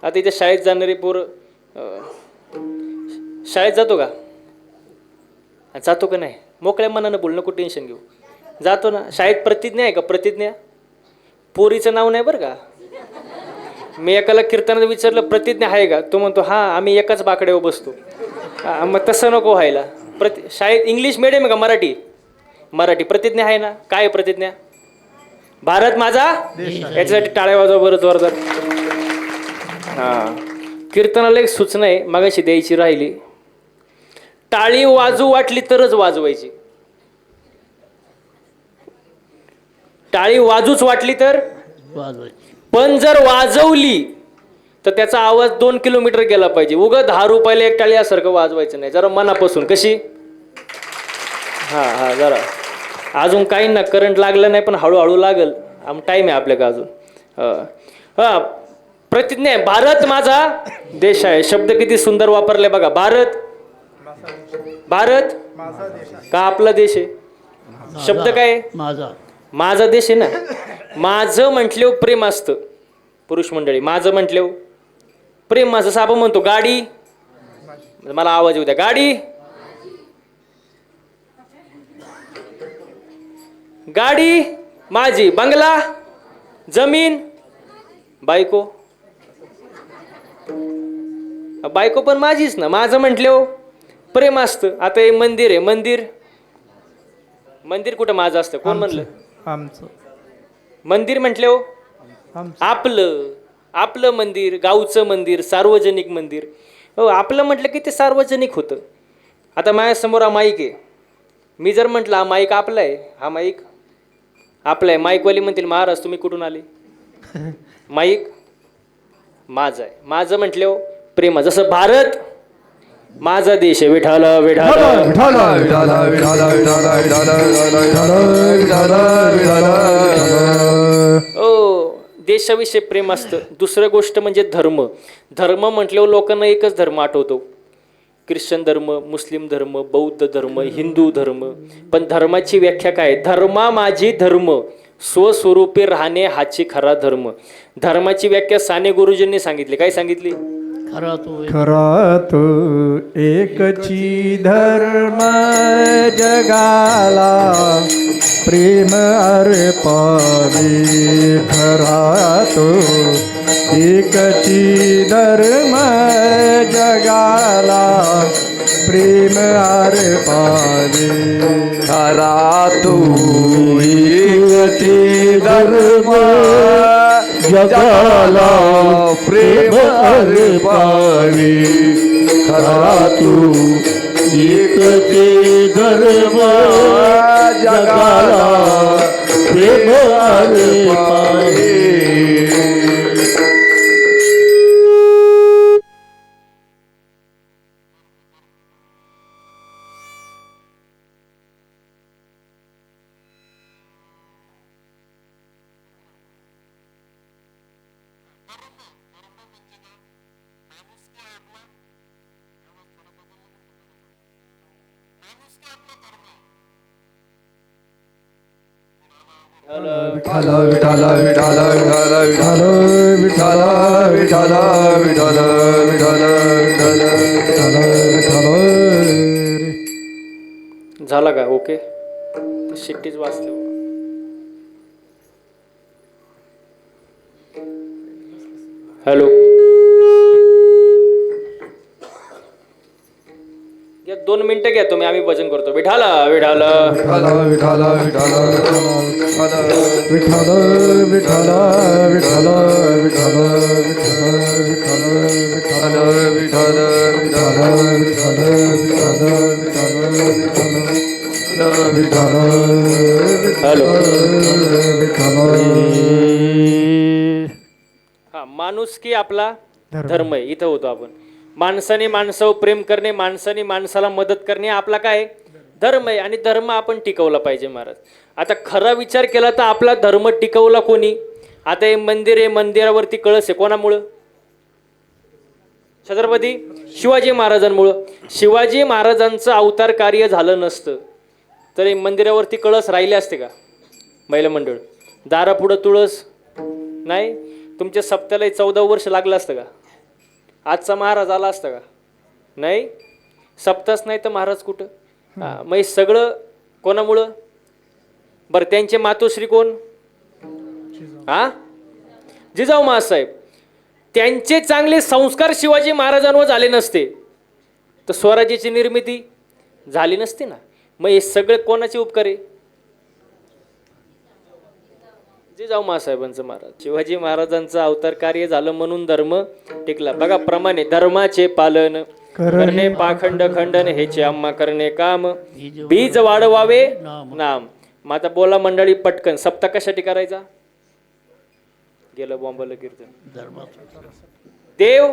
आता इथे शाळेत जाणारी पोर शाळेत जातो का? जातो का नाही? मोकळ्या मनानं बोल, नको टेन्शन घेऊ. जातो ना. शाळेत प्रतिज्ञा आहे का? प्रतिज्ञा. पोरीचं नाव नाही बरं का. मी एकाला कीर्तनात विचारलं प्रतिज्ञा आहे का? तो म्हणतो हां, आम्ही एकाच बाकड्यावर बसतो. मग तसं नको व्हायला. शाळेत इंग्लिश मिडियम आहे का मराठी? मराठी. प्रतिज्ञा आहे ना? काय आहे प्रतिज्ञा? भारत माझा याच्यासाठी टाळ्या वाजवा बरं जोरदार. हां, कीर्तनाला एक सूचना आहे मगाशी द्यायची राहिली. टाळी वाजू वाटली तरच वाजवायची. टाळी वाजूच वाटली तर वाजवायची, पण जर वाजवली तर त्याचा आवाज 2 किलोमीटर गेला पाहिजे. उगा 10 रुपयाला एक टाळी यासारखं वाजवायचं नाही, जरा मनापासून. कशी? हां, जरा अजून काही ना, करंट लागलं नाही पण हळूहळू लागल. टाईम आहे आपल्याकडे अजून. हां, प्रतिज्ञा आहे भारत माझा देश आहे. शब्द किती सुंदर वापरले बघा. भारत, भारत का आपला देश आहे? शब्द काय? माझा. माझा देश आहे ना. माझं म्हटल्यावर प्रेम असतं पुरुष मंडळी. माझं म्हटल्यावर प्रेम. माझं साबं म्हणतो गाडी, मला आवाज येऊ द्या. गाडी, गाडी माझी. बंगला, जमीन, बायको, बायको पण माझीच ना. माझं म्हटल्यावर प्रेम असतं. आता हे मंदिर आहे, मंदिर, मंदिर कुठं माझं असतं? कोण म्हणलं? आमचं मंदिर म्हटल्यावर आपलं, आपलं मंदिर, गावचं मंदिर, सार्वजनिक मंदिर. हो, आपलं म्हटलं की ते सार्वजनिक होतं. आता माझ्यासमोर हा माईक आहे. मी जर म्हटलं हा माईक आपला आहे, हा माईक आपला आहे, माईकवाली म्हणतील महाराज तुम्ही कुठून आले? माईक माझं आहे. माझं म्हटल्यावर प्रेम. जसं भारत माझा देश आहे. विठाल विठाल ओ, देशाविषयी प्रेम असतं. दुसरं गोष्ट म्हणजे धर्म. धर्म म्हटल्यावर लोकांना एकच धर्म आठवतो. ख्रिश्चन धर्म, मुस्लिम धर्म, बौद्ध धर्म, हिंदू धर्म. पण धर्माची व्याख्या काय? धर्मा माझी धर्म, स्वस्वरूपी राहणे हाची खरा धर्म. धर्माची व्याख्या साने गुरुजींनी सांगितली. काय सांगितली? खरा तो एकची धर्म जगाला प्रेम अर्पावे. खरा तो एकची धर्म जगाला प्रेम अर्पावे. खरा तू एकची धर्म जगाला प्रेम अर्पावे. खरा तू एकची धर्म जगाला प्रेम अर्पावे. विठाल विठाल विठाल विठाल विठाल विठाल विठाल विठाल विठाल विठाल विठाल. झाला का? ओके. शिट्टीच वाजते. हॅलो, या 2 मिनिटं घ्या तुम्ही, आम्ही भजन करतो. विठाला विठाल विठाल विठाल विठाल विठाल विठाल विठाल विठाल विठाल विठाल विठाल विठाल. हॅलो. विठाल. हा, माणूस की आपला धर्म आहे. इथं होतो आपण. माणसाने माणसावर प्रेम करणे, माणसाने माणसाला मदत करणे आपला काय धर्म आहे. आणि धर्म आपण टिकवला पाहिजे महाराज. आता खरा विचार केला तर आपला धर्म टिकवला कोणी? आता हे मंदिर आहे, मंदिरावरती कळस आहे, कोणामुळं? छत्रपती शिवाजी महाराजांमुळं. शिवाजी महाराजांचं अवतार कार्य झालं नसतं तर हे मंदिरावरती कळस राहिले असते का? महिला मंडळ दारापुढं तुळस नाही. तुमच्या सप्त्याला 14 वर्ष लागलं असतं का? आजचा महाराज आला असता का? नाही. सप्ताच नाही तर महाराज कुठं? मग हे सगळं कोणामुळं? बरं, त्यांचे मातोश्री कोण? हा, जिजाऊ महासाहेब. त्यांचे चांगले संस्कार शिवाजी महाराजांवर झाले नसते तर स्वराज्याची निर्मिती झाली नसती ना. मग हे सगळे कोणाचे उपकार आहे? जिजाऊ महासाहेबांचं. महाराज शिवाजी महाराजांचं अवतार कार्य झालं म्हणून धर्म टिकला. बघा प्रमाणे धर्माचे पालन करणे पाखंड खंडन हेचे आम्हा करणे काम बीज वाढवावे नाम. मग आता बोला मंडळी पटकन, सप्ताह कशासाठी करायचा? गेलं बॉम्बला कीर्तन. देव,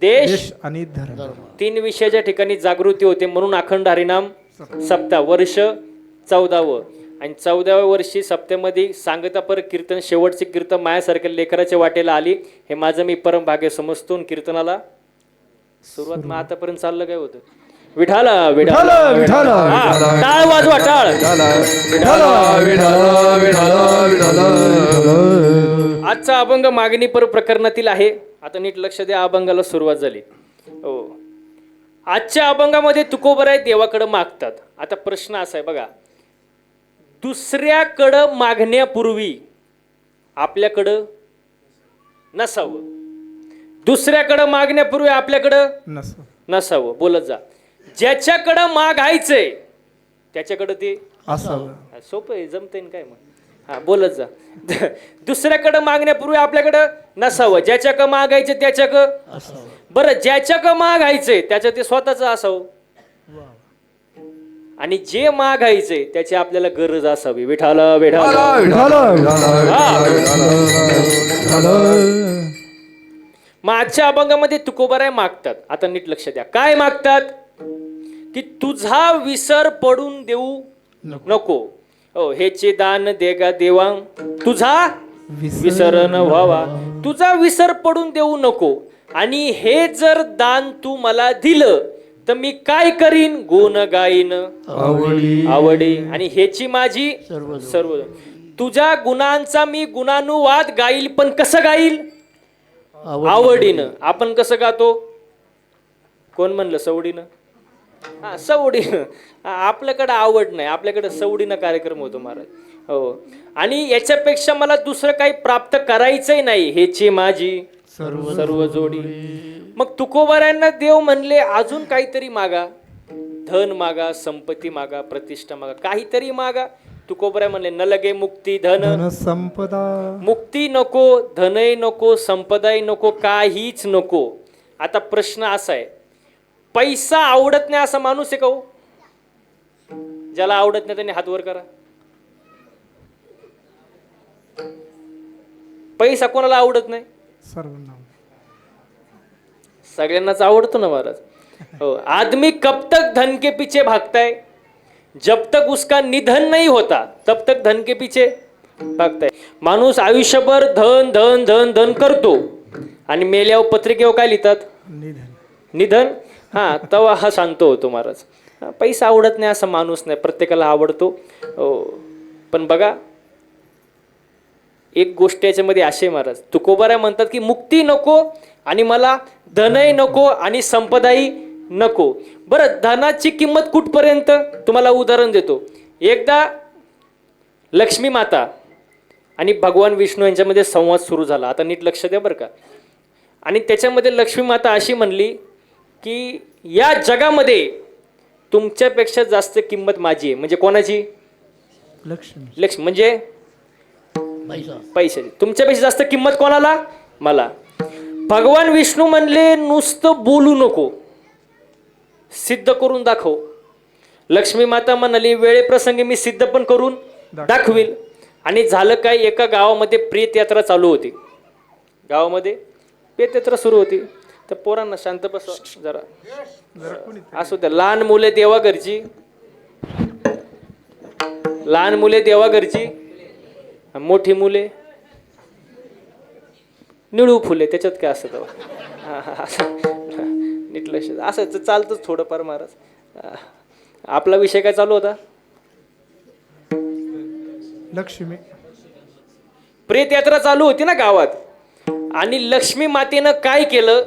देश आणि धर्म, 3 विषयाच्या ठिकाणी जागृती होते म्हणून अखंड हरिनाम सप्ताह. वर्ष 14वं आणि 14व्या वर्षी सप्त्यामध्ये सांगतापर कीर्तन, शेवटचे कीर्तन माझ्यासारख्या लेकराच्या वाटेला आली. हे माझं मी परम भाग्य समजतो. कीर्तनाला सुरुवात मग आतापर्यंत चाललं काय होतं? विठाला विठाला विठाला हा, टाळ वाजवा, टाळ. आजचा अभंग मागणी पर प्रकरणातील आहे. आता नीट लक्ष द्या, अभंगाला सुरुवात झाली. हो, आजच्या अभंगामध्ये तुकोबराय देवाकडं मागतात. आता प्रश्न असा आहे बघा, दुसऱ्याकडं मागण्यापूर्वी आपल्याकडं नसावं. दुसऱ्याकडं मागण्यापूर्वी आपल्याकडं नसावं. बोलत जा. ज्याच्याकडं मागायचंय त्याच्याकडं ते असावं. सोपं आहे, जमतंय काय मग? हा, बोलत जा. दुसऱ्याकडं मागण्यापूर्वी आपल्याकडं नसावं. ज्याच्याकडं मागायचं त्याच्याकडं. बरं, ज्याच्याकडं मागायचंय त्याचं ते स्वतःच असावं. आणि जे मागायचंय त्याची आपल्याला गरज असावी. विठाला विठाला. मग आजच्या अभंगामध्ये तुकोबाराय मागतात. आता नीट लक्ष द्या, काय मागतात? की तुझा विसर पडून देऊ नको. हो, हेचे दान देगा देवा, तुझा विसर न व्हावा. तुझा विसर पडून देऊ नको. आणि हे जर दान तू मला दिलं तर मी काय करीन? गुण गाईन आवडी. आणि हेची माझी सर्व. तुझ्या गुणांचा मी गुणानुवाद गाईल, पण कसं गाईल? आवडीनं. आपण कसं गातो? कोण म्हणलं सवडीनं? हा, सवडीनं. आपल्याकडं आवड नाही, आपल्याकडे सवडीनं कार्यक्रम होतो महाराज. हो, आणि याच्यापेक्षा मला दुसरं काही प्राप्त करायचंय नाही. हेची माझी सर्व जोडी. मग तुकोबारायांना देव म्हणले अजून काहीतरी मागा. धन मागा, संपत्ती मागा, प्रतिष्ठा मागा, काहीतरी मागा. तुकोबाराय म्हणले न लगे मुक्ती धन संपदा. मुक्ती नको, धनही नको, संपदाही नको, काहीच नको. आता प्रश्न असा आहे, पैसा आवडत नाही असा माणूस आहे का हो? ज्याला आवडत नाही त्यांनी हात वर करा. पैसा कोणाला आवडत नाही? सर्वांना. सगळ्यांनाच आवडतो ना महाराज. हो, आदमी कब तक धन के पीछे भागता है, जब तक उसका निधन नहीं होता तब तक धन के पीछे भागता है. माणूस आयुष्यभर धन धन धन धन करतो आणि मेल्यावर पत्रिकेवर काय लिहितात? निधन. हा, तवा हा शांत होतो महाराज. पैसा आवडत नाही असा माणूस नाही, प्रत्येकाला आवडतो. हो, पण बघा एक गोष्ट याच्यामध्ये असे महाराज, तुकोबाराय म्हणतात की मुक्ती नको आणि मला धनही नको आणि संपदाही नको. बरं, धनाची किंमत कुठपर्यंत? तुम्हाला उदाहरण देतो. एकदा लक्ष्मी माता आणि भगवान विष्णू यांच्यामध्ये संवाद सुरू झाला. आता नीट लक्ष द्या बरं का. आणि त्याच्यामध्ये लक्ष्मी माता अशी म्हणली की या जगामध्ये तुमच्यापेक्षा जास्त किंमत माझी आहे. म्हणजे कोणाची? लक्ष्मी. म्हणजे पैशाची. तुमच्यापेक्षा जास्त किंमत कोणाला? मला. भगवान विष्णू म्हणले नुसतं बोलू नको, सिद्ध करून दाखव. लक्ष्मी माता म्हणाली वेळेप्रसंगी मी सिद्ध पण करून दाखवील. आणि झालं काय, एका गावामध्ये प्रेत यात्रा चालू होती. गावामध्ये प्रेत यात्रा सुरू होती. तर पोरांना शांत बसवा जरा, असू द्या. लहान मुले देवा घरची, लहान मुले देवा घरची, मोठी मुले निळू फुले. त्याच्यात काय असतं तेव्हा? नीट लक्ष. असं चालतंच थोडंफार महाराज. आपला विषय काय चालू होता? लक्ष्मी. प्रेत यात्रा चालू होती ना गावात. आणि लक्ष्मी मातेनं काय केलं,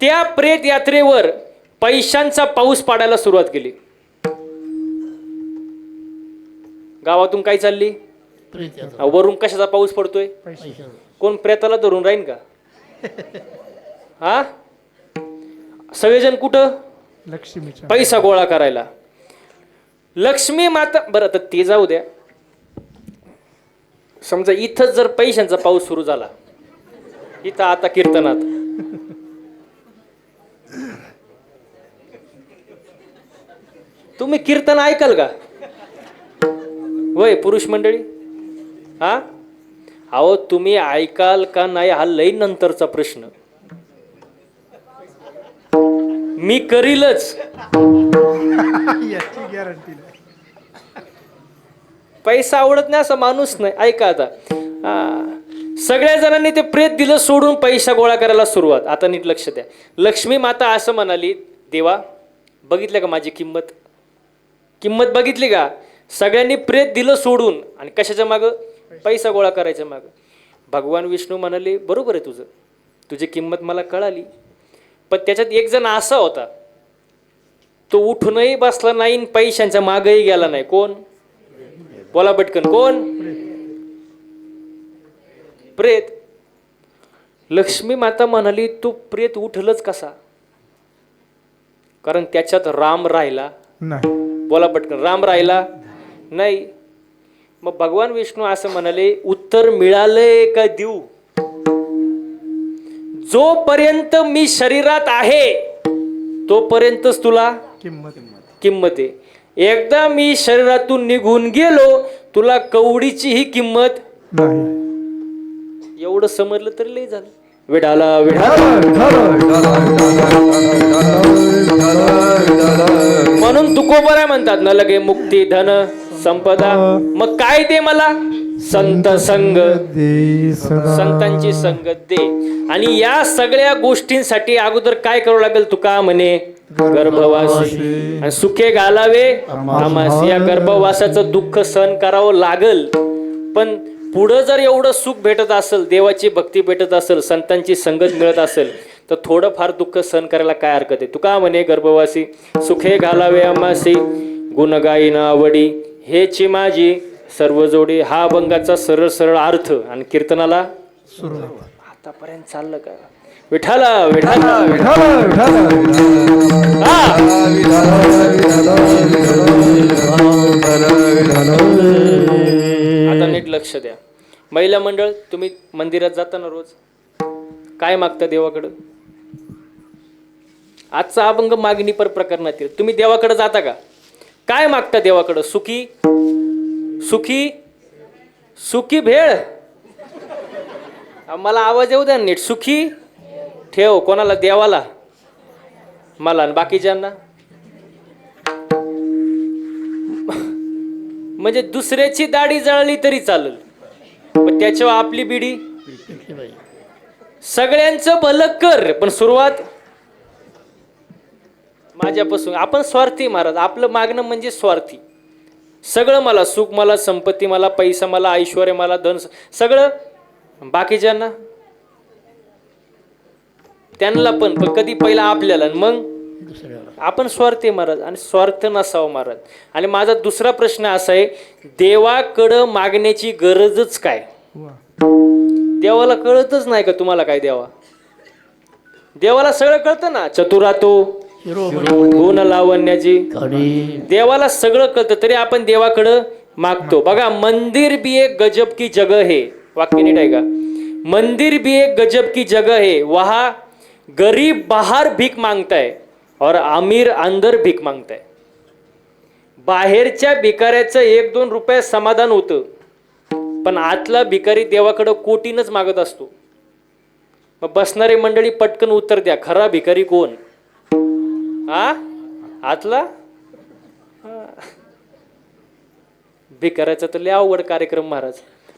त्या प्रेत यात्रेवर पैशांचा पाऊस पाडायला सुरुवात केली. गावातून काय चालली, प्रीत्याचा वरून कशाचा पाऊस पडतोय, पैशाचा. कोण प्रेताला धरून राहीन का? हा, सगळेजण कुठं, लक्ष्मीच्या पैसा गोळा करायला. लक्ष्मी माता, बरं तर ते जाऊ द्या. समजा इथंच जर पैशांचा पाऊस सुरू झाला, इथं आता कीर्तनात, तुम्ही कीर्तन ऐकाल का? वय पुरुष मंडळी, हा, अहो तुम्ही ऐकाल का नाही हा लई नंतरचा प्रश्न. मी करीलच, याची गॅरंटी नाही. पैसा आवडत नाही असा माणूस नाही. ऐका आता, सगळ्या जणांनी ते प्रेत दिलं सोडून पैसा गोळा करायला सुरुवात. आता नीट लक्ष द्या. लक्ष्मी माता असं म्हणाली, देवा बघितलं का माझी किंमत, किंमत बघितली का? सगळ्यांनी प्रेत दिलं सोडून आणि कशाच्या मागं, पैसा गोळा करायच्या मागं. भगवान विष्णू म्हणाले, बरोबर आहे तुझं, तुझी किंमत मला कळाली. पण त्याच्यात एक जण असा होता, तो उठूनही बसला नाही, पैशांच्या मागही गेला नाही. कोण? बोला पटकन, कोण? प्रेत. लक्ष्मी माता म्हणाली, तू प्रेत उठलच कसा? कारण त्याच्यात राम राहिला नाही. बोला पटकन, राम राहिला नाही. मग भगवान विष्णू असं म्हणाले, उत्तर मिळालंय का देऊ? जोपर्यंत मी शरीरात आहे तोपर्यंतच तुला किंमत आहे. एकदा मी शरीरातून निघून गेलो, तुला कवडीची ही किंमत नाही. एवढं समजलं तरी लय झालं. विठाला विठाला. म्हणून तुकोबराय म्हणतात न लगे मुक्ती धन संपदा. मग काय दे मला? संत संग, संतांची संगत दे. आणि या सगळ्या गोष्टींसाठी अगोदर काय करावं लागेल? तुका म्हणे गर्भवासी आणि सुखे घालावे आमास. या गर्भवासाचं दुःख सहन करावं लागल. पण पुढं जर एवढं सुख भेटत असेल, देवाची भक्ती भेटत असेल, संतांची संगत मिळत असेल, तर थोडंफार दुःख सहन करायला काय हरकत आहे? तुका म्हणे गर्भवासी सुखे घालावे आमासी, गुण गाईन आवडी हेची माझी सर्व जोडी. हा अभंगाचा सरळ सरळ अर्थ. आणि कीर्तनाला आतापर्यंत चाललं का? विठाला विठाला आता नीट लक्ष द्या. महिला मंडळ, तुम्ही मंदिरात जाता ना रोज, काय मागता देवाकडं? आजचा अभंग मागणी पर प्रकरणात येईल. तुम्ही देवाकडे जाता का? काय मागता देवाकडं? सुखी सुखी सुखी भेळ. मला आवाज येऊ द्या नीट. सुखी ठेव. कोणाला? देवाला, मला आणि बाकीच्यांना. म्हणजे दुसऱ्याची दाढी जळली तरी चालेल, पण त्याच्यावर आपली बिडी. सगळ्यांचं भलं कर, पण सुरुवात माझ्यापासून. आपण स्वार्थी महाराज. आपलं मागणं म्हणजे स्वार्थी. सगळं मला, सुख मला, संपत्ती मला, पैसा मला, ऐश्वर्य मला, धन सगळं. बाकीच्यांना त्यांना पण कधी पहिला आपल्याला, मग आपण स्वार्थी महाराज. आणि स्वार्थ नसावं महाराज. आणि माझा दुसरा प्रश्न असा आहे, देवाकडं मागण्याची गरजच काय? देवाला कळतच नाही का तुम्हाला काय द्यावा? देवाला सगळं कळतं ना. चतुरातो गुण लावण्याची, देवाला सगळं कळतं, तरी आपण देवाकडं मागतो. बघा, मंदिर भी एक गजब की जगह है. वाक्य नीट आहे का? मंदिर भी एक गजब की जगह है, वहां गरीब बाहर भीक मांगता है और अमीर अंदर भीक मांगता है. बाहेरच्या भिकाऱ्याचं 1-2 रुपये समाधान होतं, पण आतला भिकारी देवाकडं कोटीनच मागत असतो. मग बसणारी मंडळी पटकन उत्तर द्या, खरा भिकारी कोण? आतला? भिकाऱ्याचा तर लय अवघड कार्यक्रम महाराज.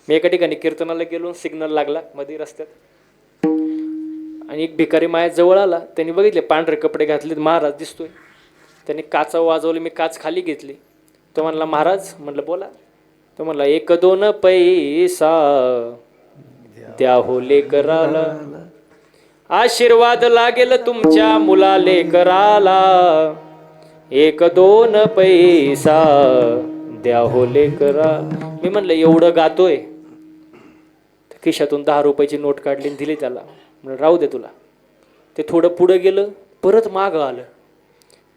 मी एका ठिकाणी कीर्तनाला गेलो, सिग्नल लागला मध्ये रस्त्यात, आणि एक भिकारी माझ्या जवळ आला. त्यांनी बघितले पांढरे कपडे घातले, महाराज दिसतोय. त्यांनी काचा वाजवली, मी काच खाली घेतली. तो म्हणला महाराज. म्हटलं बोला. तो म्हणला 1-2 पैसा द्या हो लेकराला. आशीर्वाद लागेल तुमच्या मुला लेकराला, 1-2 पैसा द्या हो लेकरा. मी म्हणलं एवढं गातोय, खिशातून 10 रुपयाची नोट काढली आणि दिली त्याला. म्हणलं राहू दे तुला. ते थोडं पुढं गेलं, परत मागं आलं.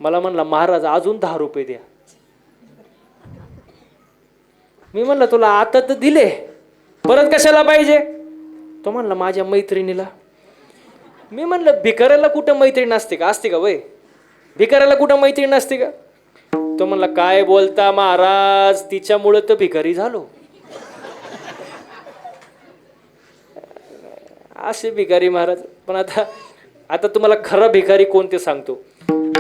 मला म्हणला महाराज अजून 10 रुपये द्या. मी म्हणलं तुला आता तर दिले, परत कशाला पाहिजे? तो म्हणला माझ्या मैत्रिणीला. मी म्हणलं भिकाऱ्याला कुठं मैत्रीण असते का? असते का वय? भिकाऱ्याला कुठं मैत्रीण असते का? तो म्हणला काय बोलता महाराज, तिच्यामुळं तर भिकारी झालो. असे भिकारी महाराज. पण आता तुम्हाला खरा भिकारी कोण ते सांगतो.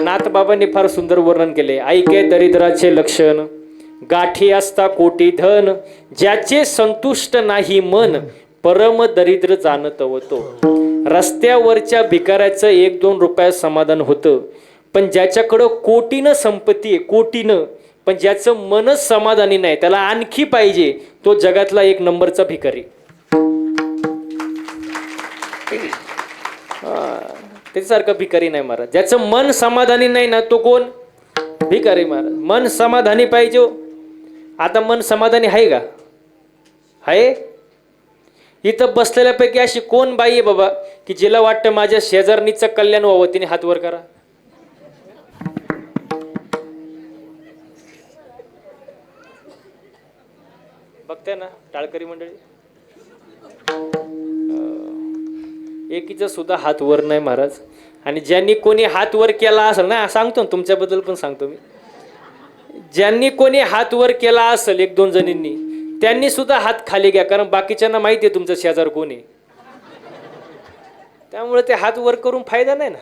नाथबाबांनी फार सुंदर वर्णन केले. ऐके दरिद्राचे लक्षण, गाठी असता कोटी धन, ज्याचे संतुष्ट नाही मन, परम दरिद्र जाणतव तो. रस्त्यावरच्या भिकाऱ्याचं 1-2 रुपयात समाधान होतं, पण ज्याच्याकडं कोटीनं संपत्ती आहे, कोटीनं, पण ज्याचं मनच समाधानी नाही, त्याला आणखी पाहिजे, तो जगातला 1 नंबरचा भिकारी. त्याच्यासारखा भिकारी नाही महाराज. ज्याचं मन समाधानी नाही ना, तो कोण? भिकारी महाराज. मन समाधानी पाहिजे. आता मन समाधानी आहे का? आहे? इथं बसलेल्यापैकी अशी कोण बाई आहे बाबा की जिला वाटतं माझ्या शेजारणीचं कल्याण व्हावं, तिने हात वर करा. बघताय ना टाळकरी मंडळी, एकीचा सुद्धा हात वर नाही महाराज. आणि ज्यांनी कोणी हात वर केला असेल ना, सांगतो ना तुमच्याबद्दल पण सांगतो मी, ज्यांनी कोणी हात वर केला असेल 1-2 जणींनी, त्यांनी सुद्धा हात खाली घ्या, कारण बाकीच्यांना माहिती आहे तुमचं शेजार कोण आहे. त्यामुळे ते हात वर करून फायदा नाही ना.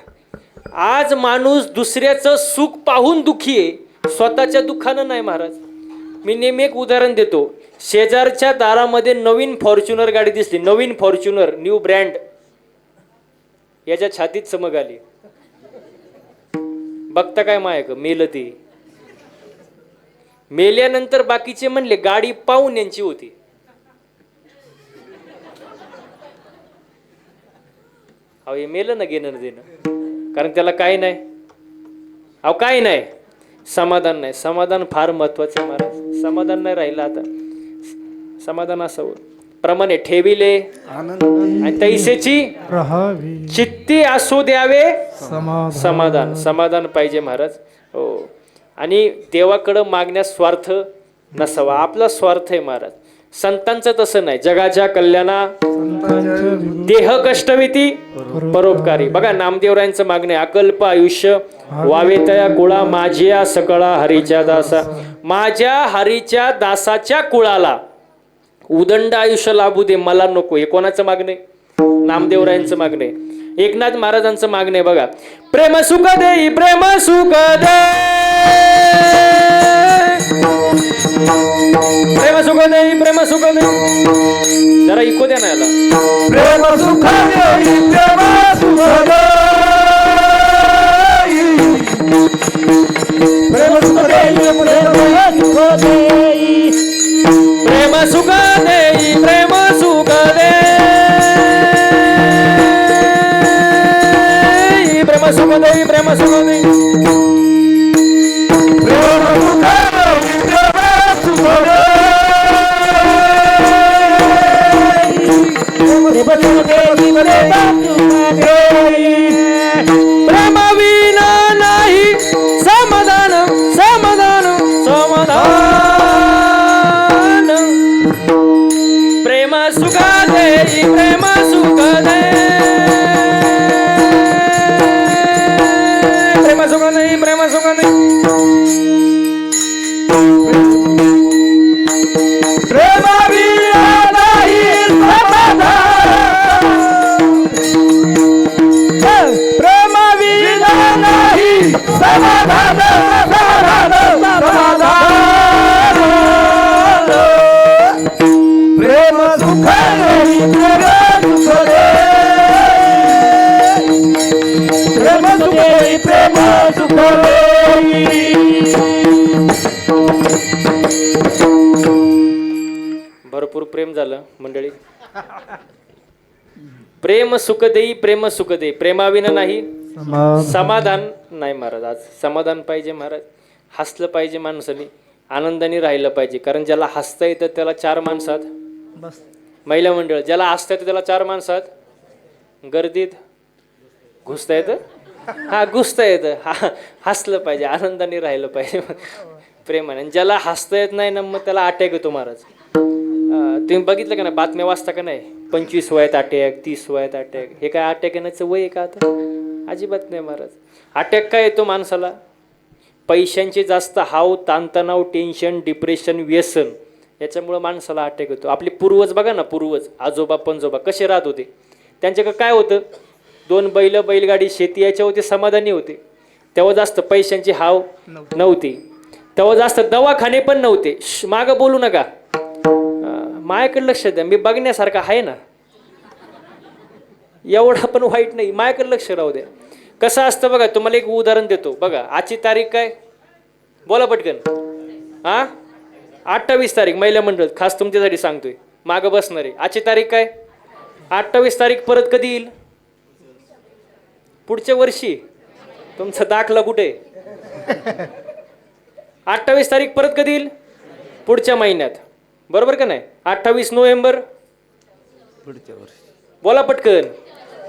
आज माणूस दुसऱ्याचं सुख पाहून दुखी आहे, स्वतःच्या दुःखानं नाही महाराज. मी नेहमी एक उदाहरण देतो. शेजारच्या दारामध्ये नवीन फॉर्च्युनर गाडी दिसली, नवीन फॉर्च्युनर, न्यू ब्रँड. याच्या छातीत चमक आली. बघता काय माय का मेलं ते. मेल्यानंतर बाकीचे म्हणले गाडी पाहून यांची होती. अहो हे मेलं ना घेणं देणं, कारण त्याला काय नाही. अहो काय नाही, समाधान नाही. समाधान फार महत्वाचं आहे महाराज. समाधान नाही राहिलं आता. समाधान असावं. प्रमाणे ठेविले आणि तैसेची राहावी, चित्ती असू द्यावे समाधान. समाधान पाहिजे महाराज. हो. आणि देवाकडं मागण्यास स्वार्थ नसावा. आपला स्वार्थ आहे महाराज. संतांचं तसं नाही. जगाच्या कल्याणा देह कष्टविती परोपकारी. बघा नामदेवरायांचं मागणं आहे, अकल्प आयुष्य वावे तया कुळा, माझ्या सकळा हरीच्या दासा. माझ्या हरीच्या दासाच्या कुळाला उदंड आयुष्य लाभू दे, मला नको. हे कोणाचं मागणं आहे? नामदेवरायांचं मागणं आहे. एकनाथ महाराजांचं मागणं आहे बघा, प्रेम सुख दे, प्रेम सुख दे, प्रेम सुख दे, प्रेम सुख दे. जरा इको द्या ना याला. प्रेम सुख देई, प्रेम सुख देई, प्रेम सुख देई, प्रेम सुख देई, प्रेम सुख देई, प्रेम सुख देई, प्रेम सुख देई, प्रेम विना नाही समाधान, समाधान, समाधान. प्रेम सुख देई, प्रेम सुख दे, प्रेम सुख देई, प्रेम सुख देई. प्रेम विना नाही समाधान, प्रेम विना नाही समाधान, समाधान. प्रेम सुख देई, प्रेम सुख देई, प्रेम सुख देई. भरपूर प्रेम झालं मंडळी. प्रेम सुख देई प्रेम सुख देई, प्रेमाविना नाही समाधान समाधान नाही महाराज. आज समाधान पाहिजे महाराज, हसलं पाहिजे माणसाने, आनंदाने राहिलं पाहिजे. कारण ज्याला हसता येतं त्याला चार माणसात, बस महिला मंडळ ज्याला हसता येतं त्याला चार माणसात गर्दीत घुसता येतं, हा घुसता येतं. हा हसलं पाहिजे, आनंदाने राहिलं पाहिजे प्रेमाने. आणि ज्याला हसता येत नाही ना मग त्याला अटॅक येतो महाराज. तुम्ही बघितलं का ना, बातम्या वाचता का नाही, 25 वयात अटॅक, 30 वयात अटॅक. हे काय अटॅक येण्याचं वय आहे का आता? अजिबात नाही महाराज. अटॅक काय येतो माणसाला? पैशांचे जास्त हाव, ताणतणाव, टेन्शन, डिप्रेशन, व्यसन, याच्यामुळं माणसाला अटॅक येतो. आपले पूर्वज बघा ना, पूर्वज आजोबा पणजोबा कसे राहत होते. त्यांच्याकडे काय होतं? 2 बैल, बैलगाडी, शेती, याच्यावर ते समाधानी होते. तेव्हा जास्त पैशांची हाव नव्हती, तेव्हा जास्त दवाखाने पण नव्हते. मागं बोलू नका, माझ्याकडे लक्ष द्या, मी बघण्यासारखं आहे ना, एवढा पण वाईट नाही, माझ्याकडे लक्ष राहू द्या. कसं असतं बघा, तुम्हाला एक उदाहरण देतो बघा. आजची तारीख काय? बोला पटकन. 28 तारीख, महिला मंडळ खास तुमच्यासाठी सांगतोय, मागं बसणारे. आजची तारीख काय? 28 तारीख. परत कधी येईल? पुढच्या वर्षी. तुमचा दाखला कुठे? 28 तारीख परत कधी येईल? पुढच्या महिन्यात, बरोबर का नाही? 28 नोव्हेंबर पुढच्या वर्षी. बोला पटकन.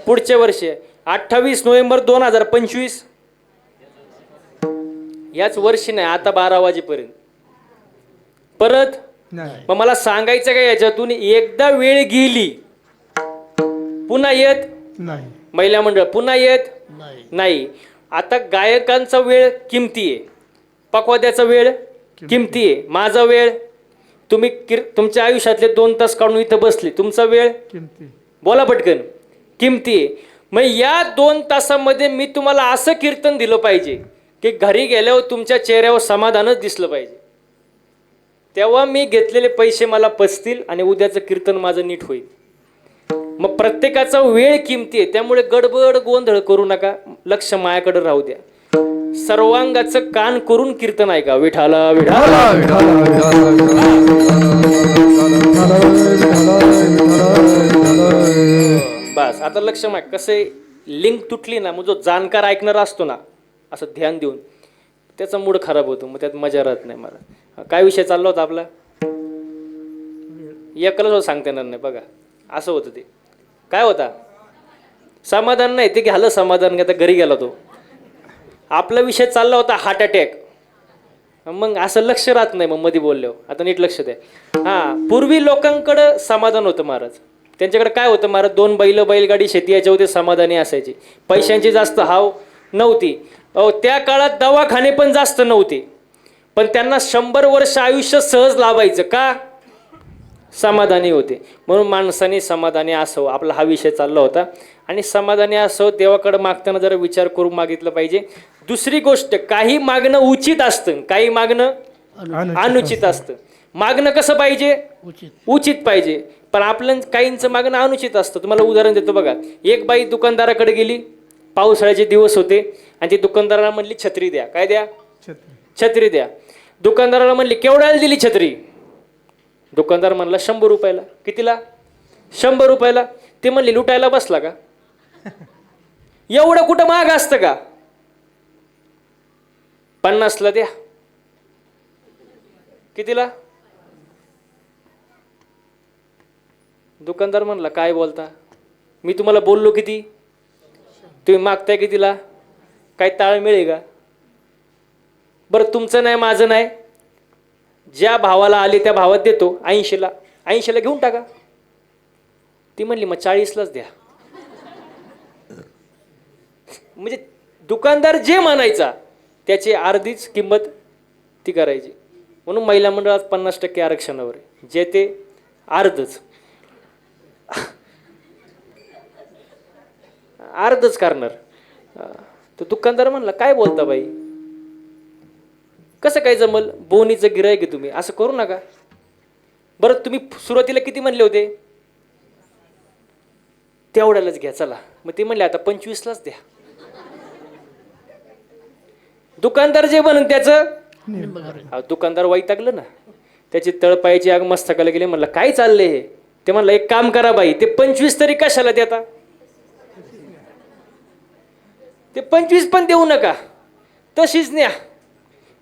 पुढच्या वर्षी 28 नोव्हेंबर 2025. याच वर्षी नाही, आता 12 वाजेपर्यंत परत. नाही मग मला सांगायचं काय याच्यातून? एकदा वेळ गेली पुन्हा येत नाही महिला मंडळ, पुन्हा येत नाही नाही. आता गायकांचा वेळ किमती आहे, पकवाद्याचा वेळ किमती आहे, माझा वेळ. तुम्ही तुमच्या आयुष्यातले 2 तास काढून इथं बसले, तुमचा वेळ किमती बोला पटकन किमती आहे. मग या 2 तासामध्ये मी तुम्हाला असं कीर्तन दिलं पाहिजे की घरी गेल्यावर तुमच्या चेहऱ्यावर समाधानच दिसलं पाहिजे. तेव्हा मी घेतलेले पैसे मला पचतील आणि उद्याचं कीर्तन माझं नीट होईल. मग प्रत्येकाचा वेळ किमती आहे, त्यामुळे गडबड गोंधळ करू नका, लक्ष मायाकडे राहू द्या. सर्वांगाचं कान करून कीर्तन ऐका. विठाला विठाला बस. आता लक्ष माग कसं लिंक तुटली ना, मग जो जाणकार ऐकणारा असतो ना, असं ध्यान देऊन, त्याचा मूड खराब होतो, मग त्यात मजा राहत नाही. मला काय विषय चालला होता आपला? एकलंच सांगता येणार नाही बघा, असं होतं ते. काय होता? समाधान नाही, ते घ्यालं समाधान, आता घरी गेला तो. आपला विषय चालला होता हार्ट अटॅक. मग असं लक्ष राहत नाही मग मध्ये बोलल्यावर. आता नीट लक्ष द्या. पूर्वी लोकांकडं समाधान होतं महाराज. त्यांच्याकडे काय होतं महाराज? 2 बैल, बैलगाडी, शेती, याच्यावर समाधानी असायचे. पैशांची जास्त हाव नव्हती. त्या काळात दवाखाने पण जास्त नव्हते, पण त्यांना 100 वर्ष आयुष्य सहज लाभायचं. का? समाधानी होते. म्हणून माणसाने समाधानी असावं, आपला हा विषय चालला होता. आणि समाधानी असावं देवाकडे मागताना जरा विचार करून मागितलं पाहिजे. दुसरी गोष्ट, काही मागणं उचित असतं, काही मागणं अनुचित असतं. मागणं कसं पाहिजे? उचित पाहिजे. पण आपलं काहींचं मागणं अनुचित असतं. तुम्हाला उदाहरण देतो बघा. एक बाई दुकानदाराकडे गेली, पावसाळ्याचे दिवस होते, आणि ती दुकानदाराला म्हणली छत्री द्या. काय द्या? छत्री द्या. दुकानदाराला म्हणली केवढ्याला दिली छत्री? दुकानदार म्हणला 100 रुपयाला. कितीला? 100 रुपयाला. ते म्हणले लुटायला बसला का? एवढं कुठं महाग असतं का? 50ला द्या. कितीला? दुकानदार म्हणला काय बोलता, मी तुम्हाला बोललो किती, तुम्ही मागताय कितीला? काय ताळमेळ आहे का? बरं तुमचं नाही माझं नाही, ज्या भावाला आले त्या भावात देतो. 80ला 80ला घेऊन टाका. ती म्हणली मग 40लाच द्या. म्हणजे दुकानदार जे म्हणायचा त्याची अर्धीच किंमत ती करायची. म्हणून महिला मंडळात 50% आरक्षणावर आहे, जे ते अर्धच अर्धच करणार. तर दुकानदार म्हणला काय बोलता बाई, कसं काय जमल, बोनीचं गिरायक आहे तुम्ही, असं करू नका. बरं तुम्ही सुरुवातीला किती म्हणले होते? तेवढ्यालाच घ्या चला. मग ते म्हणले आता 25लाच द्या. दुकानदार जे म्हणून त्याचं दुकानदार वैतागलं ना, त्याची तळपायाची आग मस्तकाला गेली. म्हणलं काय चाललंय हे? ते म्हणलं एक काम करा बाई, ते 25 तरी कशाला देता, ते 25 पण देऊ नका, तशीच न्या.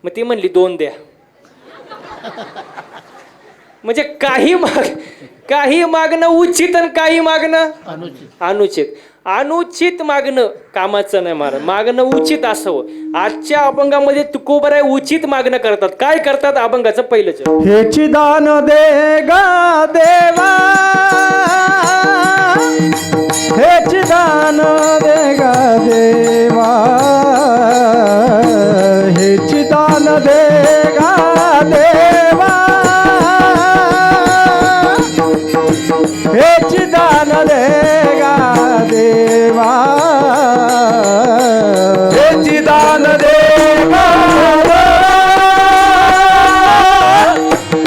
मग ती म्हणली 2 द्या. म्हणजे काही मागणं उचित आणि काही मागणं अनुचित. अनुचित मागणं कामाचं नाही महाराज, मागणं उचित असावं. आजच्या अभंगामध्ये तुकोबराय उचित मागणं करतात. काय करतात अभंगाचं पहिलं चरण. हेची दान दे गा देवा, हेची दान दे गा देवा, हेची दान दे गा देवा, हेची दान दे गा देवा, हेची दान दे गा देवा,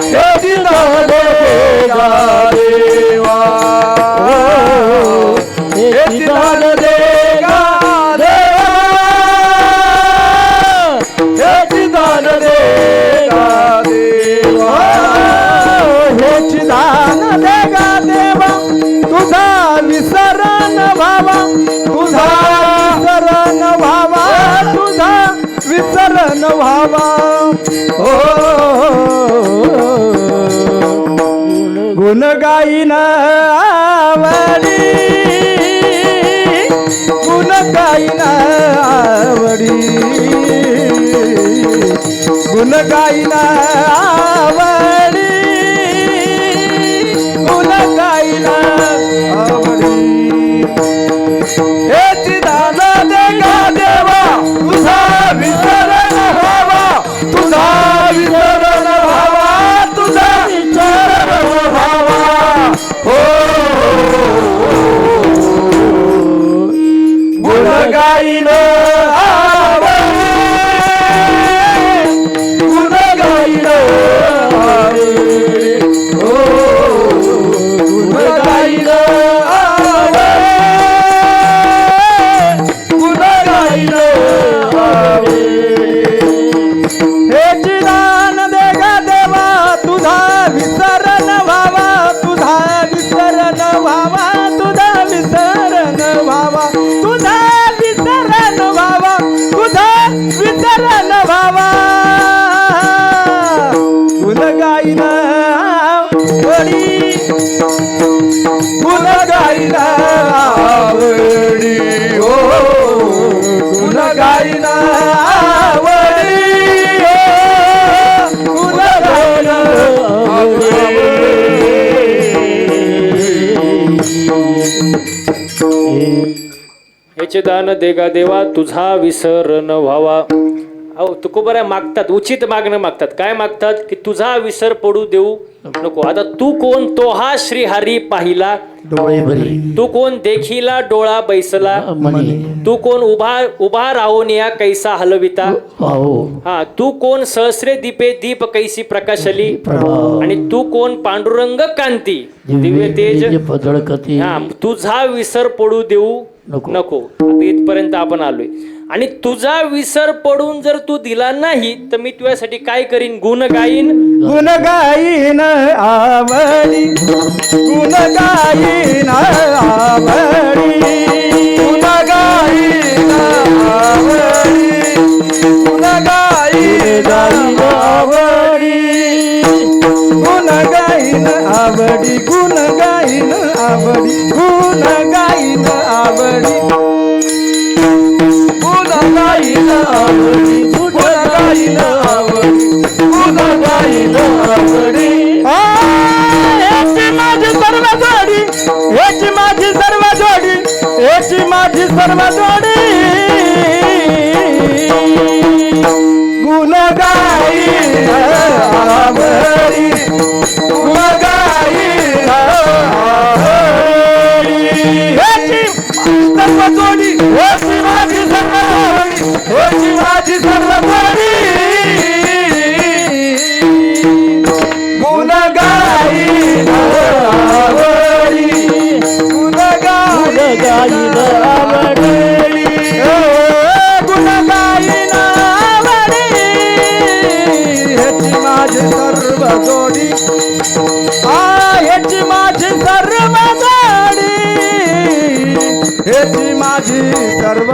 हेची दान दे गा देवा, हेची दान दे गा देवा, हेची दान दे गा देवा, हेची दान दे गा देवा, तुझा विसरण व्हावा, तुझा विसरण व्हावा, तुझा विसरण व्हावा. हो गुण गाईन आवडी, गुण गाईन आवडी, गुण गाईन आवडी, गुण गाईन आवडी. हेची दान दे गा देवा, तुझा विसरण व्हावा, तुझा विसरण व्हावा, तुझा विसरण व्हावा. हो गुण गाईन आवडी, गुण गाईन आवडी. हो गुण गाईन आवडी, गुण गाईन आवडी. हेची दान दे गा देवा, तुझा विसरण व्हावा, तुझा विसरण व्हावा, तुझा विसरण व्हावा, तुझा विसरण व्हावा, तुझा विसरण व्हावा. गुण गाईन आवडी, गुण गाईन आवडी. हो गुण गाईन आवडी, गुण गाईन हेचे दान देगा देवा, तुझा विसरण व्हावा. अहो तुकोबराय मागतात, उचित मागणं मागतात. काय मागतात की तुझा विसर पडू देऊ नको. आता तू कोण, तो हा श्रीहरी पाहिला डोळे भरी तू कोण, देखीला डोळा बैसला मनी तू कोण, उभा राहून या कैसा हलविता. पाहो हा तू कोण, सहस्रे दीपे दीप कैसी प्रकाशली. प्रभाव आणि तू कोण, पांडुरंग कांती दिव्य तेज. पदळकती. हा तुझा विसर पडू देऊ नको. आता इथपर्यंत आपण आलोय. आणि तुझा विसर पडून जर तू दिला नाही तर मी तुझ्यासाठी काय करीन. गुण गाईन, गुण गाईन आवडी, गुण गाईन आवडी, गुण गाईन आवडी, गुण गाईन आवडी, गुण गाईन आवडी, गुण गाईन आवडी, गुण गाईन आवडी, गुण गाईन आवडी, गुण गाईन आवडी, गुण गाईन आवडी. हेची माझी सर्व जोडी, हेची माझी सर्व जोडी, हेची माझी सर्व जोडी. गुण गाईन आवडी, गुण गाईन आवडी. हेची सर्व जोडी, हेची माझी सर्व जोडी, हेची माझी सर्व जोडी. गुण गाईन आवडी, गुण गाईन आवडी, गुण गाईन आवडी. ह्याची माझी सर्व जोडी, ह्याची माझी सर्व जोडी, ह्याची माझी सर्व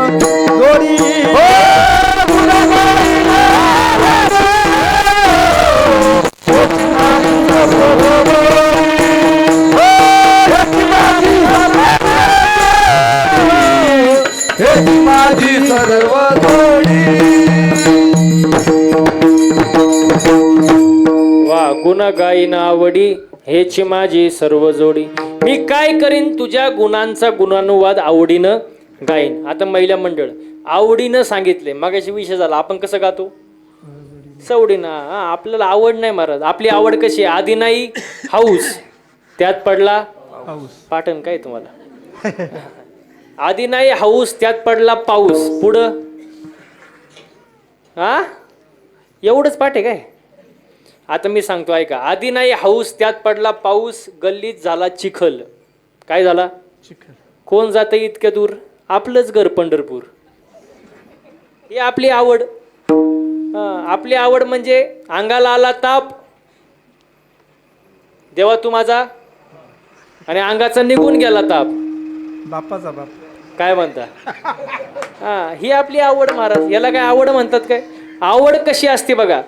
होती माझी सर्व जोडी. वा गुण गाईन आवडी हेची माझी सर्व जोडी. मी काय करीन तुझ्या गुणांचा गुणानुवाद आवडीनं गाईन. आता महिला मंडळ आवडीनं सांगितले, मागाशी विषय झाला आपण कसं गातो सवडीनं. आपल्याला आवड नाही महाराज. आपली आवड कशी आहे? आधी नाही हाऊस त्यात पडला पाटण. काय तुम्हाला आधी नाही हाऊस त्यात पडला पाऊस. पुढं हा एवढंच पाठ आहे काय? आता मी सांगतो ऐका. आधी नाही हाऊस त्यात पडला पाऊस, गल्लीत झाला चिखल. काय झाला? कोण जातं इतक्या दूर? आपलंच घर पंढरपूर. ही आपली आवड. आपली आवड म्हणजे अंगाला आला ताप देवा तू माझा, आणि अंगाचा निघून गेला ताप बापाचा बाप. काय म्हणता? ही आपली आवड महाराज. याला काय आवड म्हणतात काय? आवड कशी असते बघा.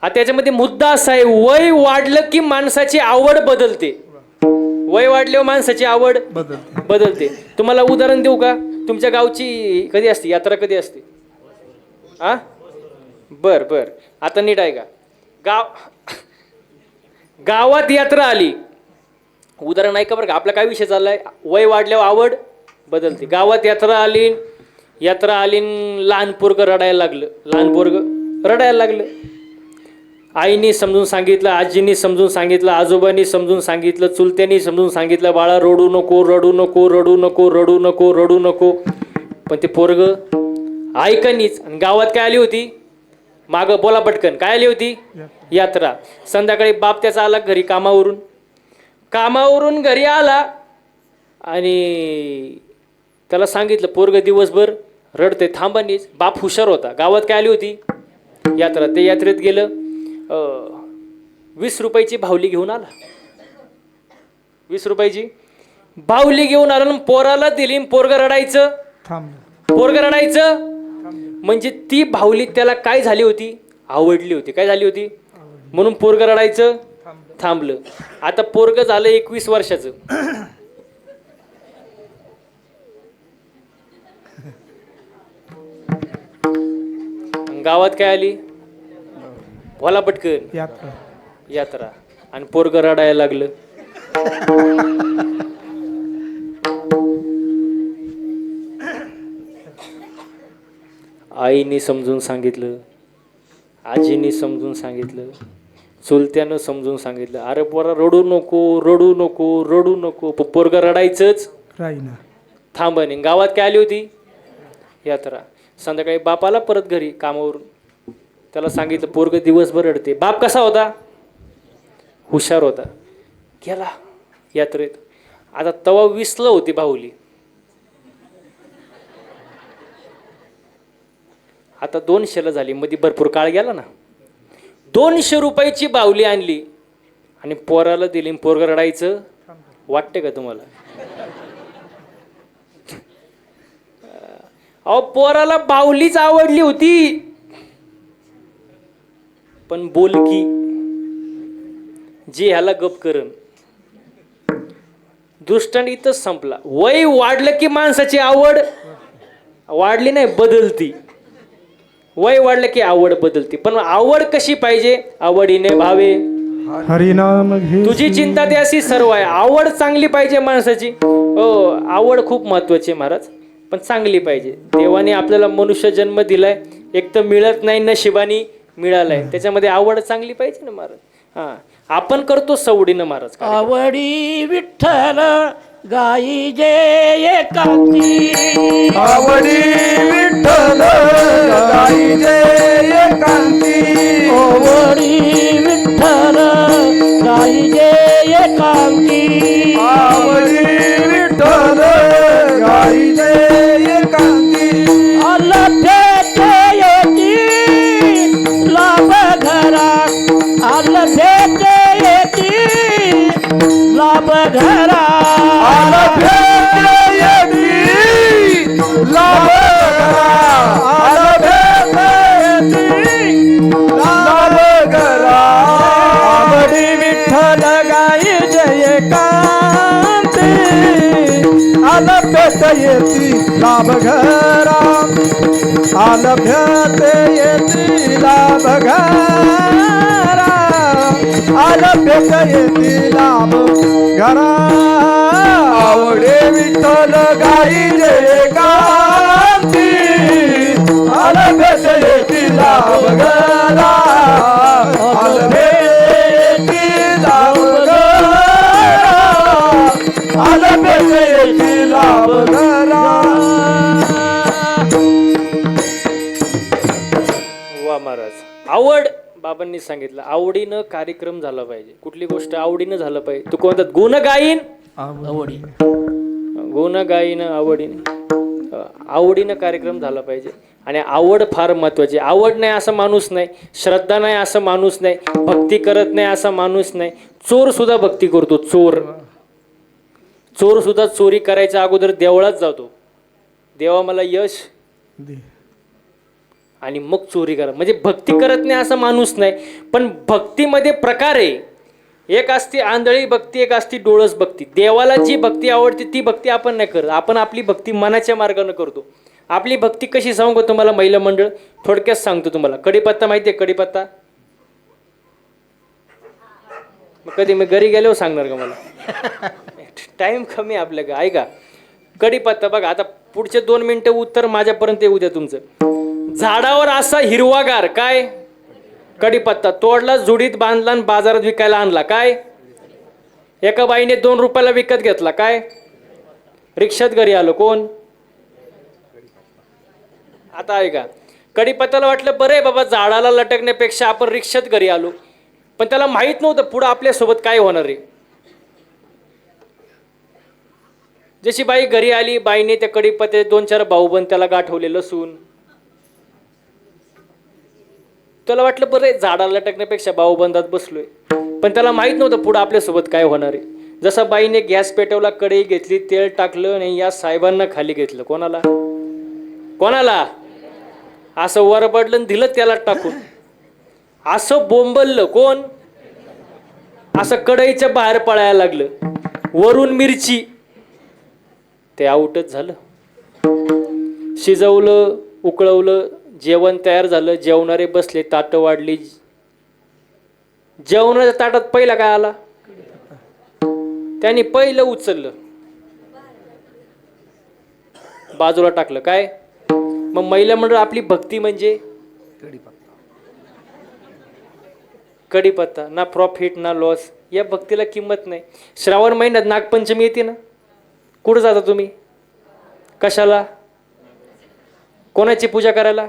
आता त्याच्यामध्ये मुद्दा असा आहे, वय वाढलं की माणसाची आवड बदलते. वय वाढल्यावर माणसाची आवड बदलते. तुम्हाला उदाहरण देऊ का? तुमच्या गावची कधी असते यात्रा? कधी असते? हा बर बर. आता नीट आहे का? गावात यात्रा आली. उदाहरण ऐका बरं का. आपला काय विषय चाललाय? वय वाढल्यावर आवड बदलते. गावात यात्रा आली लहान पोरगं रडायला लागलं. लहान पोरगं रडायला लागलं. आईनी समजून सांगितलं, आजींनी समजून सांगितलं, आजोबांनी समजून सांगितलं, चुलत्यांनी समजून सांगितलं, बाळा रडू नको रडू नको रडू नको रडू नको रडू नको. पण ते पोरगं ऐकनीच. आणि गावात काय आली होती? मागं बोला पटकन. काय आली होती? यात्रा. संध्याकाळी बाप त्याचा आला घरी कामावरून घरी आला आणि त्याला सांगितलं पोरगं दिवसभर रडते, थांबानीच. बाप हुशार होता. गावात काय आली होती? यात्रा. ते यात्रेत गेलं. 20 रुपयाची भावली घेऊन आला. 20 रुपयाची भावली घेऊन आला. पोराला दिली. पोरगं रडायचं. पोरगं रडायचं म्हणजे ती भावली त्याला काय झाली होती? आवडली होती. काय झाली होती? म्हणून पोरगं रडायचं थांबलं. आता पोरगं झालं 21 वर्षाचं. गावात काय आली? बोला पटकन. यात्रा. आणि पोरगं रडायला लागलं. आईने समजून सांगितलं, आजीने समजून सांगितलं, चुलत्यानं समजून सांगितलं, अरे पोरा रडू नको रडू नको रडू नको. पोरगं रडायचंच थांबणे. गावात काय आली होती? यात्रा. संध्याकाळी बापाला परत घरी कामावरून. त्याला सांगितलं पोरगं दिवसभर रडते. बाप कसा होता? हुशार होता. गेला यात्रेत. आता तवा 20ला होती भावली. आता 200ला झाली. मध्ये भरपूर काळ गेला ना. 200 रुपयाची बावली आणली आणि पोराला दिली. पोरगं रडायचं. वाटते का तुम्हाला? अहो पोराला बावलीच आवडली होती, पण बोलकी जे ह्याला गप करण. दृष्टांत इथंच संपला. वय वाढलं की माणसाची आवड वाढली नाही, बदलती. वय वाढलं की आवड बदलती. पण आवड कशी पाहिजे? आवडीने भावे हरिनाम घे. तुझी चिंता त्याशी सर्व आहे. आवड चांगली पाहिजे माणसाची. हो, आवड खूप महत्वाची आहे महाराज, पण चांगली पाहिजे. देवाने आपल्याला मनुष्य जन्म दिलाय. एक तर मिळत नाही, नशिबानी मिळालाय. त्याच्यामध्ये आवड चांगली पाहिजे ना महाराज. हा, आपण करतो सवडीनं महाराज. आवडी विठ्ठल गाई जे एकांती. आवडी विठ्ठल गाई जे एकांती. आवडी विठ्ठल गाई जे एकांती. आवडी विठ्ठल गाई जे एकांती. अलभ्यते येती लाभ घरात. अलभ्यते येती लाभ घरात. येती लाभ घरा आलभ्यते येती लाभ घरा आलभ्यते येती लाभ घरा आवडे विठ्ठल गाई जय कांती आलभ्यते येती लाभ घरा आलभ्यते येती लाभ घरा आलभ्यते येती लाभ घरा. वा महाराज. आवड बाबांनी सांगितलं आवडीनं कार्यक्रम झाला पाहिजे. कुठली गोष्ट आवडीनं झालं पाहिजे. तू कोणतात गुण गाईन आवडी गुण गाईन आवडीनं कार्यक्रम झाला पाहिजे. आणि आवड फार महत्वाची. आवड नाही असा माणूस नाही, श्रद्धा नाही असा माणूस नाही, भक्ती करत नाही असा माणूस नाही. चोर सुद्धा भक्ती करतो. चोर सुद्धा चोरी करायच्या अगोदर देवळात जातो, देवा मला यश आणि मग चोरी करा. म्हणजे भक्ती करत नाही असा माणूस नाही. पण भक्तीमध्ये प्रकार आहे. एक असते आंधळी भक्ती, एक असते डोळस भक्ती. देवाला जी भक्ती आवडते ती भक्ती आपण नाही करत. आपण आपली भक्ती मनाच्या मार्गाने करतो. आपली भक्ती कशी सांगू तुम्हाला महिला मंडळ? थोडक्यात सांगतो तुम्हाला. कढीपत्ता माहिती आहे? कढीपत्ता मग कधी मी घरी गेल्यावर सांगणार का मला? टाइम कमी आपल्या का. ऐका कढीपत्ता बघा. आता पुढचे 2 मिनिटं उत्तर माझ्यापर्यंत येऊ द्या तुमचं. झाडावर असा हिरवागार काय? कढीपत्ता. तोडला, जुडीत बांधला आणि बाजारात विकायला आणला काय? एका बाईने 2 रुपयाला विकत घेतला काय? रिक्षात घरी आलो कोण? आता ऐका कढीपत्त्याला वाटलं बरं आहे बाबा झाडाला लटकण्यापेक्षा आपण रिक्षात घरी आलो. पण त्याला माहित नव्हतं पुढं आपल्यासोबत काय होणार आहे. जशी बाई घरी आली, बाईने त्या कढीपत्त्याचे 2-4 भाऊबंद त्याला गाठवले लसूण. त्याला वाटलं बरं आहे झाडाला लटकण्यापेक्षा भाऊबंदात बसलोय. पण त्याला माहित नव्हतं पुढं आपल्यासोबत काय होणार आहे. जसा बाईने गॅस पेटवला, कढई घेतली, तेल टाकलं आणि या साहेबांना खाली घेतलं. कोणाला? कोणाला? असं वर पडलं दिलं त्याला टाकून. असं बोंबललं कोण? असं कढईच्या बाहेर पळायला लागलं. वरून मिरची. ते आउटच झालं. शिजवलं, उकळवलं, जेवण तयार झालं. जेवणारे बसले, ताटं वाढली. जेवणाच्या ताटात पहिला काय आला? त्यांनी पहिलं उचललं, बाजूला टाकलं. काय? मग महिला मंडळ आपली भक्ती म्हणजे कढीपत्ता. ना प्रॉफिट ना लॉस. या भक्तीला किंमत नाही. श्रावण महिन्यात नागपंचमी येते ना, कुठं जाता तुम्ही? कशाला? कोणाची पूजा करायला?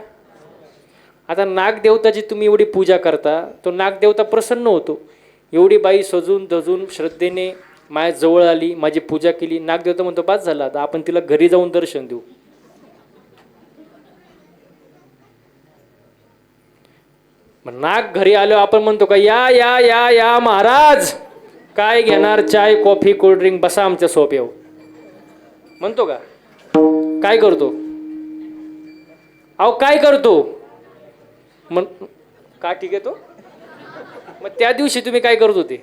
आता नागदेवताची तुम्ही एवढी पूजा करता, तो नागदेवता प्रसन्न होतो. एवढी बाई सजून धजून श्रद्धेने माझ्या जवळ आली, माझी पूजा केली. नागदेवता म्हणतो बास झाला, आता आपण तिला घरी जाऊन दर्शन देऊ. मग नाग घरी आलो आपण म्हणतो का या या या या महाराज, काय घेणार? चाय कॉफी कोल्ड्रिंक, बसा आमच्या सोप्यावर. म्हणतो का? काय करतो? अहो काय करतो? मग का ठीक आहे तो. मग त्या दिवशी तुम्ही काय करत होते?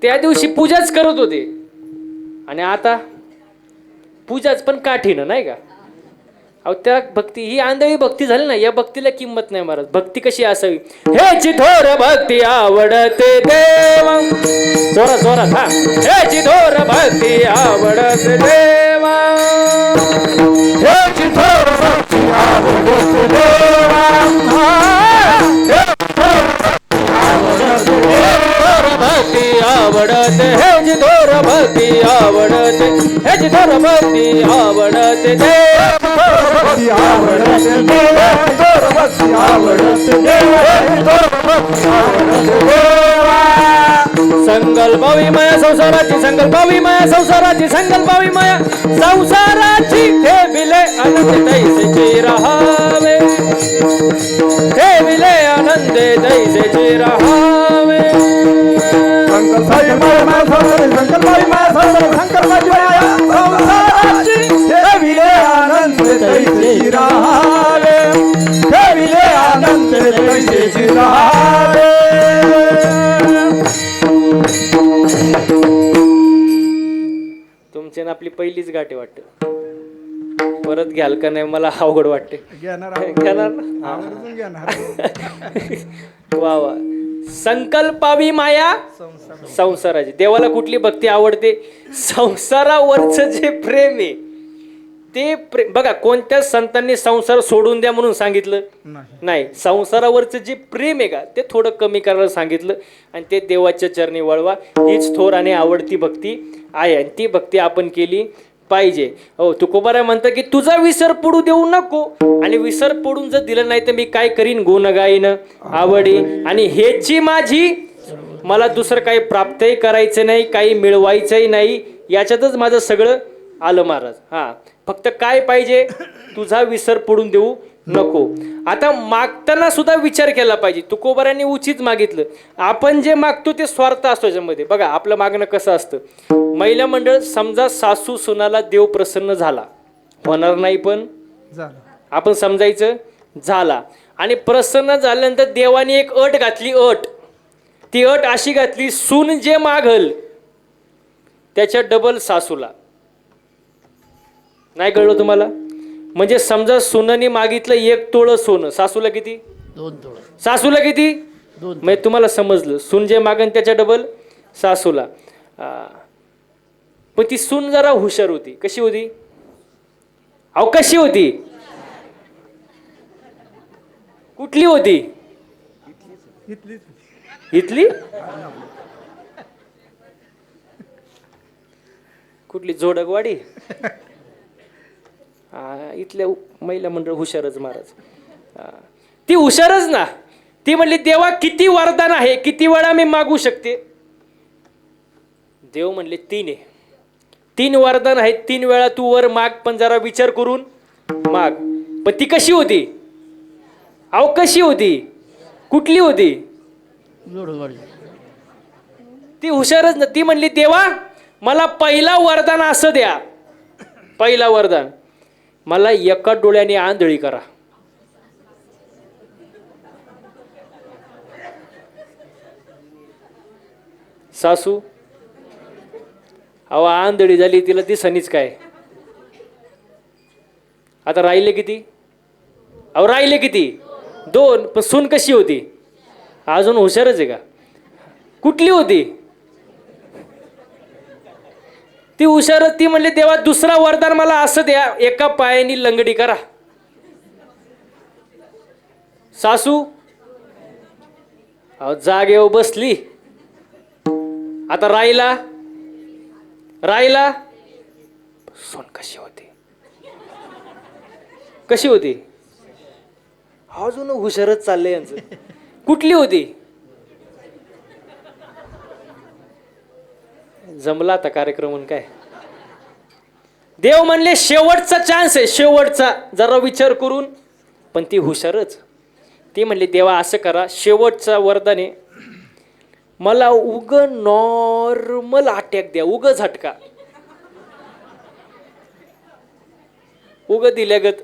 त्या दिवशी पूजाच करत होते. आणि आता पूजाच पण काठीनं नाही का. अहो त्या भक्ती ही आंधळी भक्ती झाली ना. या भक्तीला किंमत नाही महाराज. भक्ती कशी असावी? हेची थोर भक्ती आवडते देवा. जोरात जोरात हा. हेची थोर भक्ती आवडते देवा. हेची थोर भक्ती आवडते देवा. भक्ती आवडते. हेची थोर भक्ती आवडते. हेची थोर भक्ती आवडते देवा. आवडते देवा. थोर भक्ती आवडते देवा. संकल्पावी माया संसाराची, संकल्पावी माया संसाराची, संकल्पावी माया संसाराची. ठेविले आनंद तैसेची राहावे. ठेविले आनंद तैसेची राहावे. संकल्पावी माया संकल्पावी माया संकल्पावी माया संसाराची. ठेविले आनंद तैसेची राहावे. ठेविले आनंद तैसेची राहावे. आपली पहिलीच गाठ आहे वाटतं. परत घ्याल का नाही मला अवघड वाटते. घेणार घेणार ना? आवर्जून घेणार. वा वा. संकल्पावी माया संसाराची. देवाला कुठली भक्ती आवडते? संसारावरचं जे प्रेम आहे ते प्रेम. बघा कोणत्या संतांनी संसार सोडून द्या म्हणून सांगितलं नाही. संसारावरचं जे प्रेम आहे का ते थोडं कमी करायला सांगितलं आणि ते देवाच्या चरणी वळवा. हीच थोर आणि आवडती भक्ती आहे आणि ती भक्ती आपण केली पाहिजे. हो, तुकोबारा म्हणतं की तुझा विसर पडू देऊ नको आणि विसर पडून जर दिलं नाही तर मी काय करीन? गुण गाईन आवडी आणि हेची माझी. मला दुसरं काही प्राप्तही करायचं नाही, काही मिळवायचंही नाही, याच्यातच माझं सगळं आलं महाराज. हा, फक्त काय पाहिजे? तुझा विसर पडून देऊ नको. आता मागताना सुद्धा विचार केला पाहिजे. तुकोबारांनी उचित मागितलं. आपण जे मागतो ते स्वार्थ असतो याच्यामध्ये. बघा आपलं मागणं कसं असतं. महिला मंडळ समजा सासू सुनाला देव प्रसन्न झाला, होणार नाही पण आपण समजायचं झाला. आणि प्रसन्न झाल्यानंतर देवाने एक अट घातली. ती अट अशी घातली, सून जे मागल त्याच्या डबल सासूला. नाही कळलं तुम्हाला? म्हणजे समजा सुनाने मागितलं 1 तोळं सोनं, सासूला किती? 2 तोळे. सासूला किती? 2. म्हणजे तुम्हाला समजलं. सून जे मागन त्याच्या डबल सासूला. पण ती सून जरा हुशार होती. कशी होती? अहो कशी होती? कुठली होती? इथली? कुठली? जोडकवाडी? इथल्या महिला मंडळ हुशारच महाराज. ती हुशारच ना. ती म्हणली देवा किती वरदान आहे, किती वेळा मी मागू शकते? देव म्हणले 3 आहे. 3 वरदान आहेत, 3 वेळा तू वर माग, पण जरा विचार करून माग. पण ती कशी होती? अहो कशी होती? कुठली होती? जोडगवाडी. ती हुशारच ना. ती म्हणली देवा मला पहिला वरदान असं द्या, पहिला वरदान मला एका डोळ्याने आंधळी करा. सासू अहो आंधळी झाली, तिला दिसणीच काय. आता राहिले किती? अहो राहिले किती? 2. पण सून कशी होती? अजून हुशारच आहे का? कुठली होती? ती हुशारच. ती म्हणली देवा दुसरा वरदान मला असं द्या, एका पायाने लंगडी करा. सासू अहो जागेवर बसली. आता राहिला सून कशी होती? कशी होती? अजून हुशारच चाललंय यांचं. कुठली होती? जमला आता कार्यक्रम म्हणून काय. देव म्हणले शेवटचा चान्स आहे, शेवटचा, जरा विचार करून. पण ती हुशारच. ती म्हणली देवा असं करा, शेवटचा वरदान आहे मला उग नॉर्मल अटॅक द्या, उग झटका. उग दिल्यागत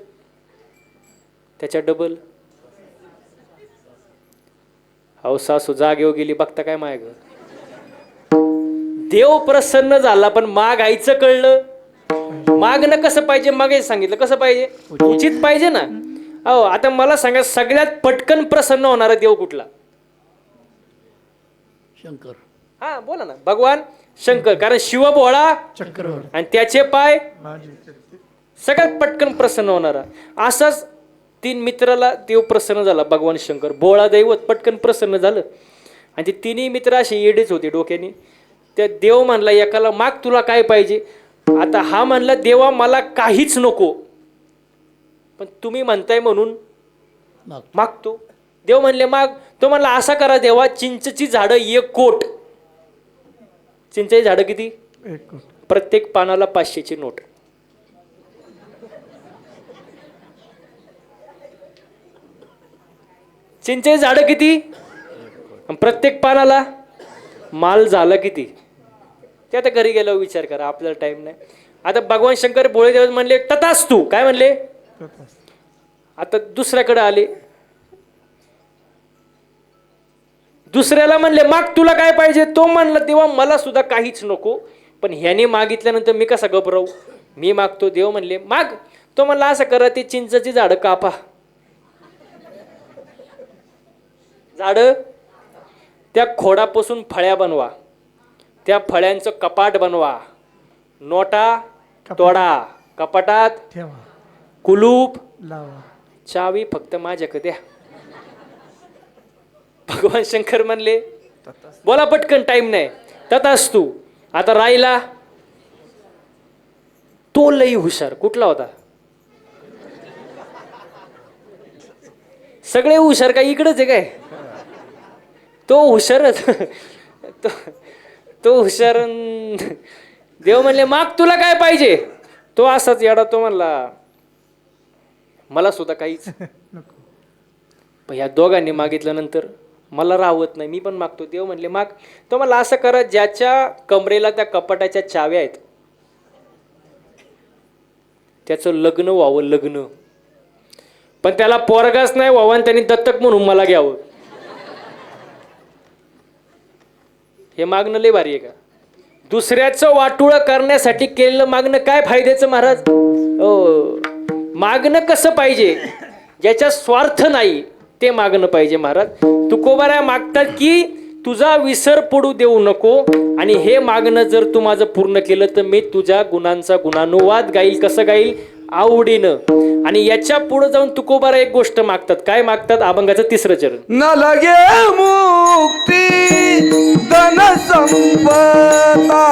त्याच्या डबल. अहो सासू जागेवर गेली, बघता काय माय ग. देव प्रसन्न झाला पण मागायचं कळलं. मागणं कसं पाहिजे? मागे सांगितलं कसं पाहिजे? उचित पाहिजे ना. अहो आता मला सांगा सगळ्यात पटकन प्रसन्न होणारा देव कुठला? शंकर. हा बोला ना. भगवान शंकर. कारण शिव भोळा चक्रवर आणि त्याचे पाय सगळ्यात पटकन प्रसन्न होणारा. असाच 3 मित्राला देव प्रसन्न झाला. भगवान शंकर भोळा दैवत पटकन प्रसन्न झालं. आणि ते 3ही मित्र असे येडेच होते डोक्याने. त्या देव म्हणला एकाला माग तुला काय पाहिजे. आता हा म्हणला देवा मला काहीच नको, पण तुम्ही म्हणताय म्हणून मागतो. देव म्हणले माग. तो म्हणला असा करा देवा, चिंचची झाडं 1 कोट. चिंचेची झाडं किती? 1 कोट. प्रत्येक पानाला 500ची नोट. चिंचेची झाडं किती? प्रत्येक पानाला माल झाला किती? ते आता घरी गेल्यावर विचार करा, आपल्याला टाइम नाही. आता भगवान शंकर भोळे देव म्हणले तथास्तु. काय म्हणले? आता दुसऱ्याकडे आले. दुसऱ्याला म्हणले माग तुला काय पाहिजे. तो म्हणला देवा मला सुद्धा काहीच नको, पण ह्याने मागितल्यानंतर मी कसा गप राहू? मी मागतो, देव म्हणले माग. तो म्हणला असं करा, ते चिंचची झाडं कापा, झाडं त्या खोडापासून फळ्या बनवा, त्या फळ्यांचं कपाट बनवा, नोटा तोडा, कपाटात ठेवा कुलूप लावा. चावी फक्त माझ्याकडे द्या. भगवान शंकर म्हणले बोला पटकन, टाइम नाही. तथास्तु. आता राहिला तो लई हुशार. कुठला होता? सगळे हुशार काय इकडच आहे काय? तो हुशारच. तो हुशार. देव म्हणले माग, तुला काय पाहिजे? तो असाच येडा. तो म्हणला मला सुद्धा काहीच. पण ह्या दोघांनी मागितल्यानंतर मला राहत नाही, मी पण मागतो. देव म्हणले माग. तो मला असं करा, ज्याच्या कमरेला त्या कपाटाच्या चाव्या आहेत त्याचं लग्न व्हावं, लग्न. पण त्याला पोरगाच नाही व्हावं आणि त्यांनी दत्तक म्हणून मला घ्यावं. हे मागणं लय भारी आहे का? दुसऱ्याचं वाटोळं करण्यासाठी केलेलं मागणं काय फायद्याचं महाराज? मागणं कसं पाहिजे? ज्याच्या स्वार्थ नाही ते मागणं पाहिजे महाराज. तुकोबाराया मागतात की तुझा विसर पडू देऊ नको, आणि हे मागणं जर तू माझं पूर्ण केलं तर मी तुझ्या गुणांचा गुणानुवाद गाईल. कसं गाईल? आवडीनं. आणि याच्या पुढे जाऊन तुकोबारा एक गोष्ट मागतात. काय मागतात? अभंगाचं 3रं चरण. न लगे मुक्ती धन संपदा